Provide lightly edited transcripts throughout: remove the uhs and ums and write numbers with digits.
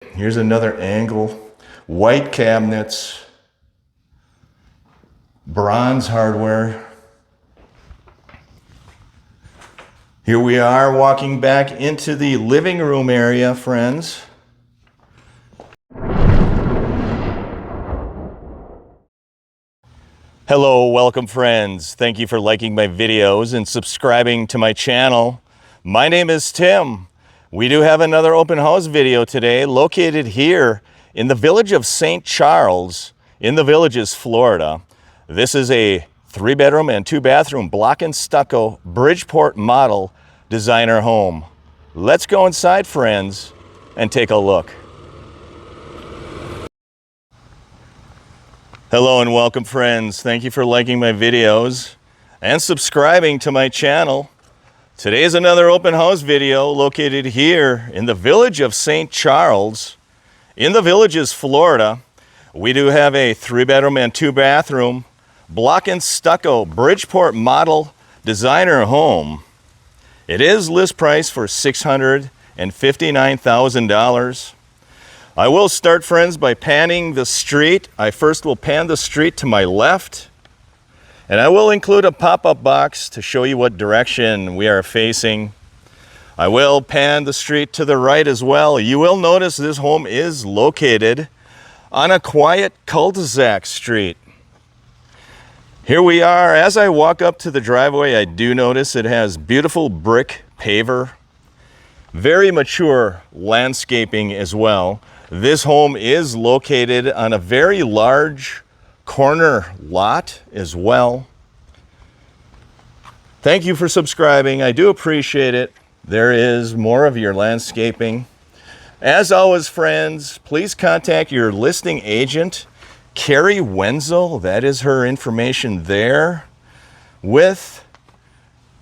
Here's another angle. White cabinets, bronze hardware. Here we are walking back into the living room area, friends. Hello, welcome friends. Thank you for liking my videos and subscribing to my channel. My name is Tim. We do have another open house video today located here in the village of St. Charles in the Villages, Florida. This is a 3-bedroom and 2-bathroom block and stucco Bridgeport model designer home. Let's go inside, friends, and take a look. Hello and welcome, friends. Thank you for liking my videos and subscribing to my channel. Today is another open house video located here in the village of St. Charles in the Villages, Florida. We do have a 3-bedroom and 2-bathroom block and stucco Bridgeport model designer home. It is list price for $659,000. I will start, friends, by panning the street. I first will pan the street to my left, and I will include a pop-up box to show you what direction we are facing. I will pan the street to the right as well. You will notice this home is located on a quiet cul-de-sac street. Here we are. As I walk up to the driveway, I do notice it has beautiful brick paver, very mature landscaping as well. This home is located on a very large corner lot as well. Thank you for subscribing. I do appreciate it. There is more of your landscaping. As always, friends, please contact your listing agent, Carrie Wenzel. That is her information there, with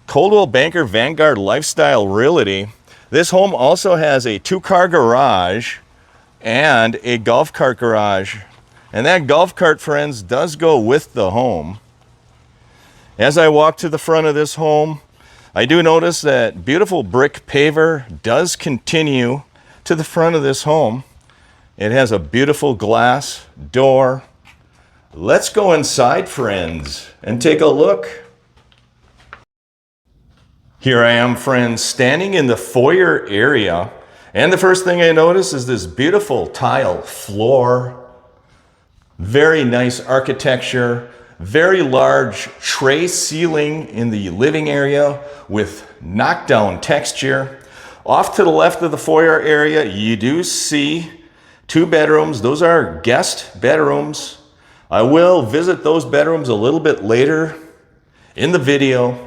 Coldwell Banker Vanguard Lifestyle Realty. This home also has a 2-car garage and a golf cart garage. And that golf cart, friends, does go with the home. As I walk to the front of this home, I do notice that beautiful brick paver does continue to the front of this home. It has a beautiful glass door. Let's go inside, friends, and take a look. Here I am, friends, standing in the foyer area. And the first thing I notice is this beautiful tile floor. Very nice architecture, very large tray ceiling in the living area with knockdown texture. Off to the left of the foyer area, you do see 2 bedrooms. Those are guest bedrooms. I will visit those bedrooms a little bit later in the video.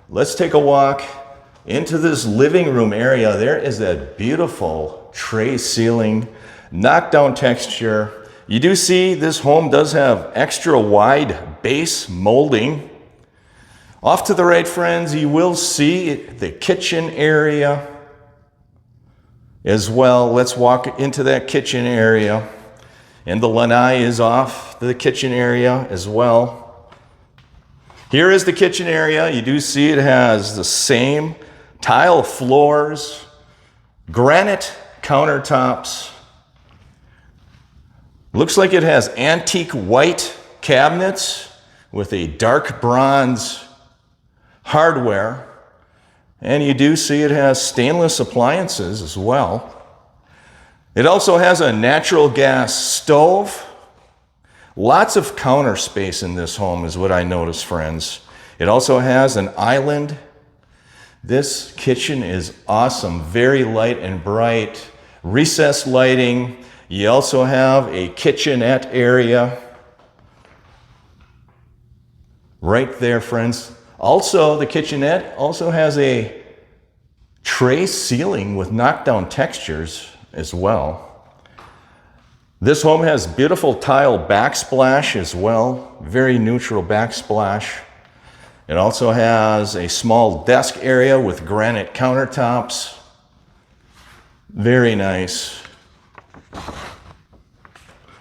Let's take a walk into this living room area. There is that beautiful tray ceiling, knockdown texture. You do see this home does have extra wide base molding. Off to the right, friends, you will see the kitchen area as well. Let's walk into that kitchen area. And the lanai is off the kitchen area as well. Here is the kitchen area. You do see it has the same tile floors, granite countertops. Looks like it has antique white cabinets with a dark bronze hardware. And you do see it has stainless appliances as well. It also has a natural gas stove. Lots of counter space in this home is what I noticed, friends. It also has an island. This kitchen is awesome, very light and bright. Recessed lighting. You also have a kitchenette area right there, friends. Also, the kitchenette also has a tray ceiling with knockdown textures as well. This home has beautiful tile backsplash as well, very neutral backsplash. It also has a small desk area with granite countertops. Very nice.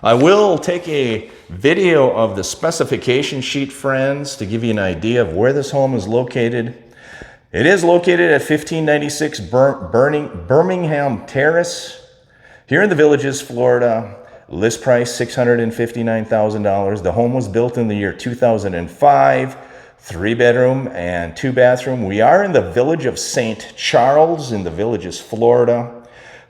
I will take a video of the specification sheet, friends, to give you an idea of where this home is located. It is located at 1596 Birmingham Terrace, Here in the Villages, Florida, list price $659,000. The home was built in the year 2005, 3-bedroom and 2-bathroom. We are in the village of St. Charles in the Villages, Florida.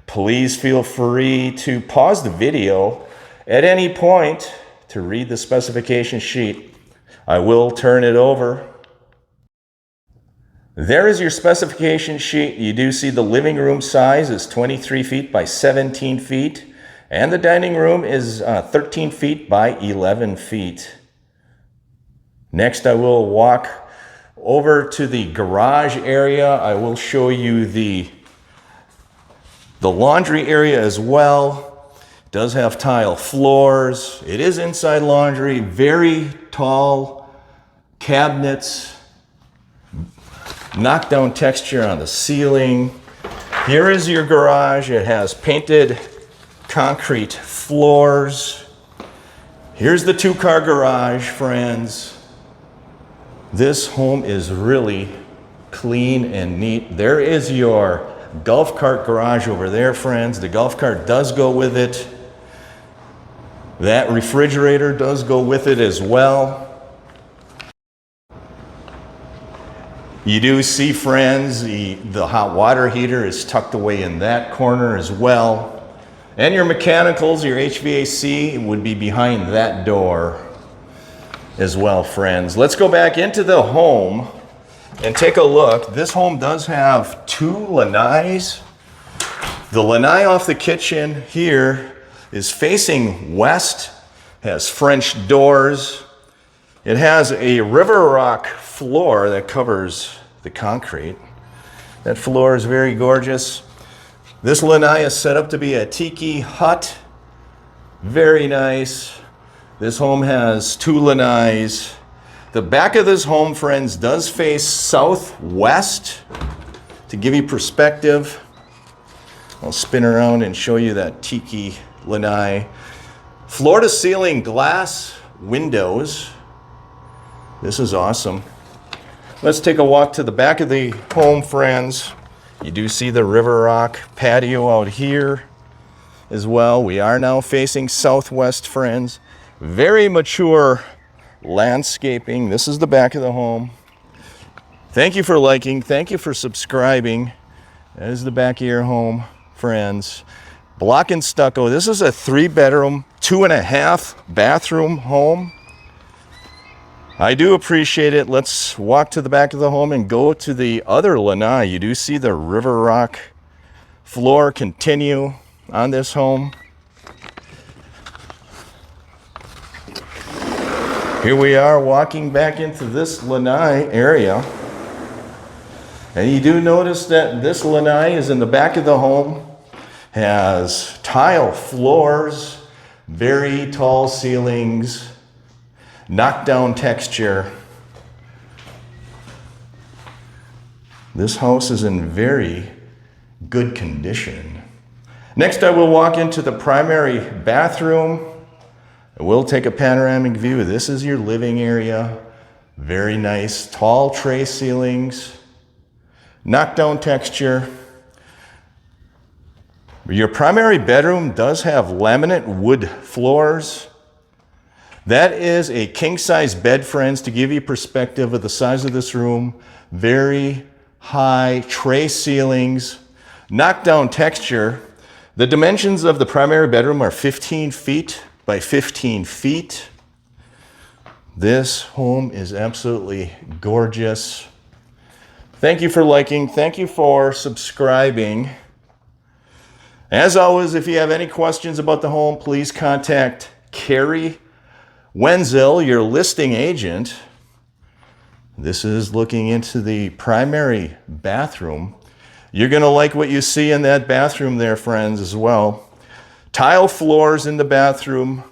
Please feel free to pause the video at any point to read the specification sheet. I will turn it over. There is your specification sheet. You do see the living room size is 23 feet by 17 feet, and the dining room is 13 feet by 11 feet. Next, I will walk over to the garage area. I will show you the laundry area as well. It does have tile floors. It is inside laundry, very tall cabinets, knockdown texture on the ceiling. Here is your garage. It has painted concrete floors. Here's the 2-car garage, friends. This home is really clean and neat. There is your golf cart garage over there, friends. The golf cart does go with it. That refrigerator does go with it as well. You do see, friends, the hot water heater is tucked away in that corner as well. And your mechanicals, your HVAC would be behind that door as well, friends. Let's go back into the home and take a look. This home does have 2 lanais. The lanai off the kitchen here is facing west, has French doors. It has a river rock floor that covers the concrete. That floor is very gorgeous. This lanai is set up to be a tiki hut. Very nice. This home has 2 lanais. The back of this home, friends, does face southwest. To give you perspective, I'll spin around and show you that tiki lanai. Floor to ceiling glass windows. This is awesome. Let's take a walk to the back of the home, friends. You do see the River Rock patio out here as well. We are now facing southwest, friends. Very mature landscaping. This is the back of the home. Thank you for liking. Thank you for subscribing. That is the back of your home, friends. Block and stucco. This is a 3-bedroom, 2.5-bathroom home. I do appreciate it. Let's walk to the back of the home and go to the other lanai. You do see the River Rock floor continue on this home. Here we are walking back into this lanai area. And you do notice that this lanai is in the back of the home. Has tile floors, very tall ceilings, knockdown texture. This house is in very good condition. Next, I will walk into the primary bathroom. I will take a panoramic view. This is your living area. Very nice, tall tray ceilings, knockdown texture. Your primary bedroom does have laminate wood floors. That is a king-size bed, friends, to give you perspective of the size of this room. Very high tray ceilings, knockdown texture. The dimensions of the primary bedroom are 15 feet by 15 feet. This home is absolutely gorgeous. Thank you for liking. Thank you for subscribing. As always, if you have any questions about the home, please contact Carrie Wenzel, your listing agent. This is looking into the primary bathroom. You're going to like what you see in that bathroom there, friends, as well. Tile floors in the bathroom,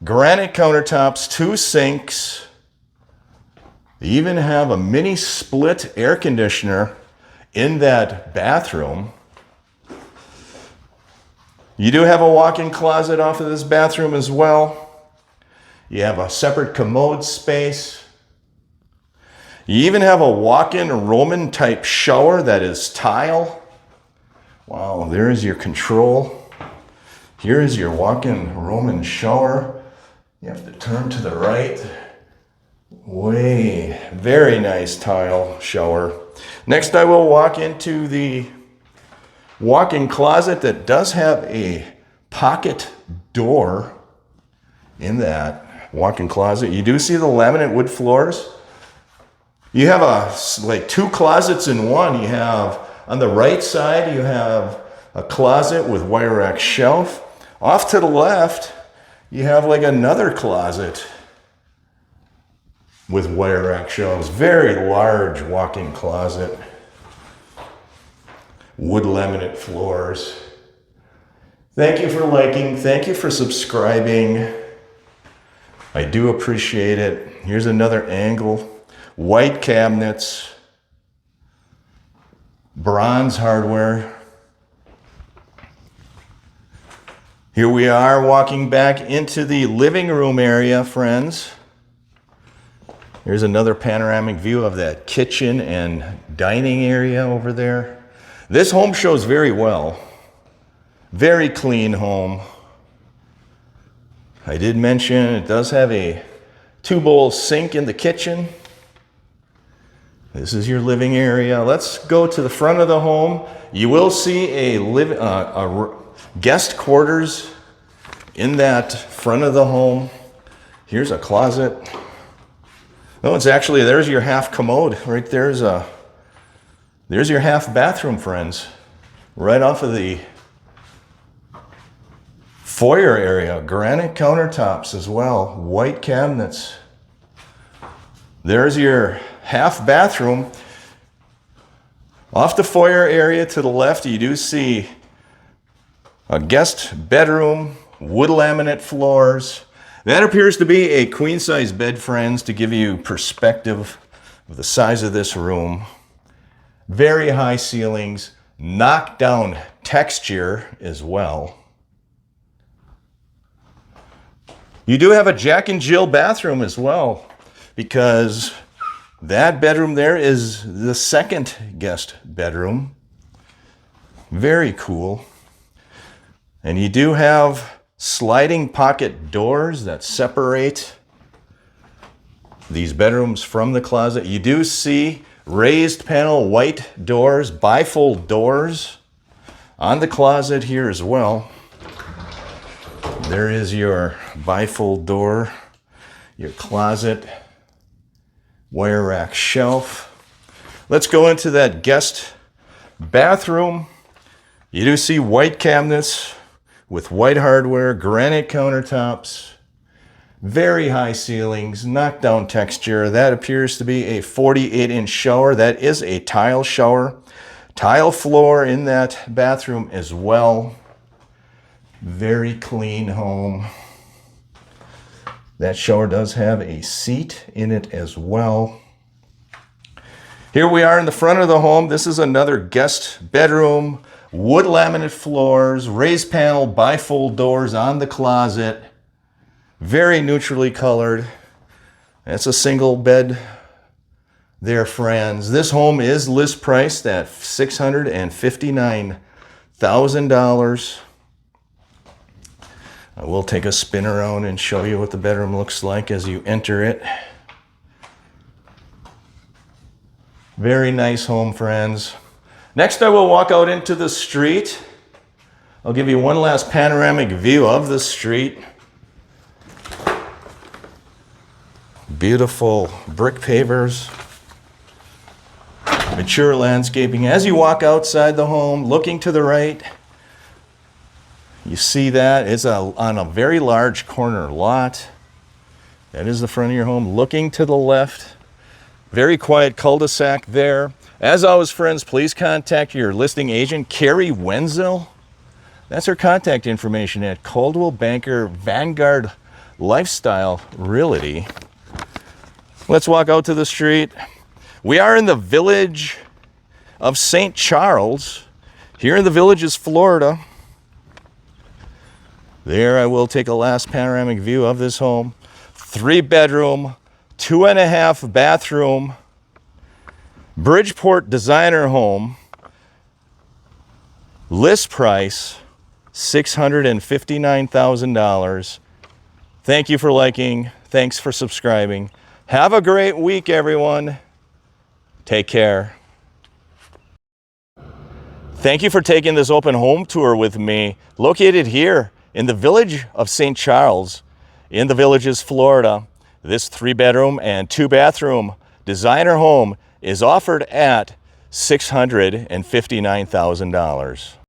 granite countertops, 2 sinks. They even have a mini split air conditioner in that bathroom. You do have a walk-in closet off of this bathroom as well. You have a separate commode space. You even have a walk-in Roman type shower that is tile. Wow, there's your control. Here is your walk-in Roman shower. You have to turn to the right. Very nice tile shower. Next, I will walk into the walk-in closet that does have a pocket door in that walk-in closet. You do see the laminate wood floors. You have like two closets in one. You have on the right side, you have a closet with wire rack shelf. Off to the left, you have like another closet with wire rack shelves. Very large walk-in closet. Wood laminate floors. Thank you for liking. Thank you for subscribing. I do appreciate it. Here's another angle. White cabinets. Bronze hardware. Here we are walking back into the living room area, friends. Here's another panoramic view of that kitchen and dining area over there. This home shows very well. Very clean home. I did mention it does have a 2-bowl sink in the kitchen. This is your living area. Let's go to the front of the home. You will see a guest quarters in that front of the home. Here's a closet. No, it's actually, there's your half commode. Right there's your half bathroom, friends. Right off of the foyer area. Granite countertops as well. White cabinets. There's your half bathroom. Off the foyer area to the left, you do see a guest bedroom, wood laminate floors. That appears to be a queen size bed, friends, to give you perspective of the size of this room. Very high ceilings, knockdown texture as well. You do have a Jack and Jill bathroom as well, because that bedroom there is the second guest bedroom. Very cool. And you do have sliding pocket doors that separate these bedrooms from the closet. You do see raised panel white doors, bifold doors on the closet here as well. There is your bifold door, your closet, wire rack shelf. Let's go into that guest bathroom. You do see white cabinets with white hardware, granite countertops, very high ceilings, knockdown texture. That appears to be a 48-inch shower. That is a tile shower. Tile floor in that bathroom as well. Very clean home. That shower does have a seat in it as well. Here we are in the front of the home. This is another guest bedroom. Wood laminate floors, raised panel bifold doors on the closet. Very neutrally colored. That's a single bed there, friends. This home is list priced at $659,000. I will take a spin around and show you what the bedroom looks like as you enter it. Very nice home, friends. Next, I will walk out into the street. I'll give you one last panoramic view of the street. Beautiful brick pavers. Mature landscaping. As you walk outside the home, looking to the right, you see that it's on a very large corner lot. That is the front of your home. Looking to the left, very quiet cul-de-sac there. As always, friends, please contact your listing agent, Carrie Wenzel. That's her contact information at Coldwell Banker Vanguard Lifestyle Realty. Let's walk out to the street. We are in the village of St. Charles, here in the Villages, Florida. There I will take a last panoramic view of this home. 3-bedroom, 2.5 bathroom, Bridgeport designer home. List price $659,000. Thank you for liking. Thanks for subscribing. Have a great week, everyone. Take care. Thank you for taking this open home tour with me, located here in the village of St. Charles, in the Villages, Florida. This 3-bedroom and 2-bathroom designer home is offered at $659,000.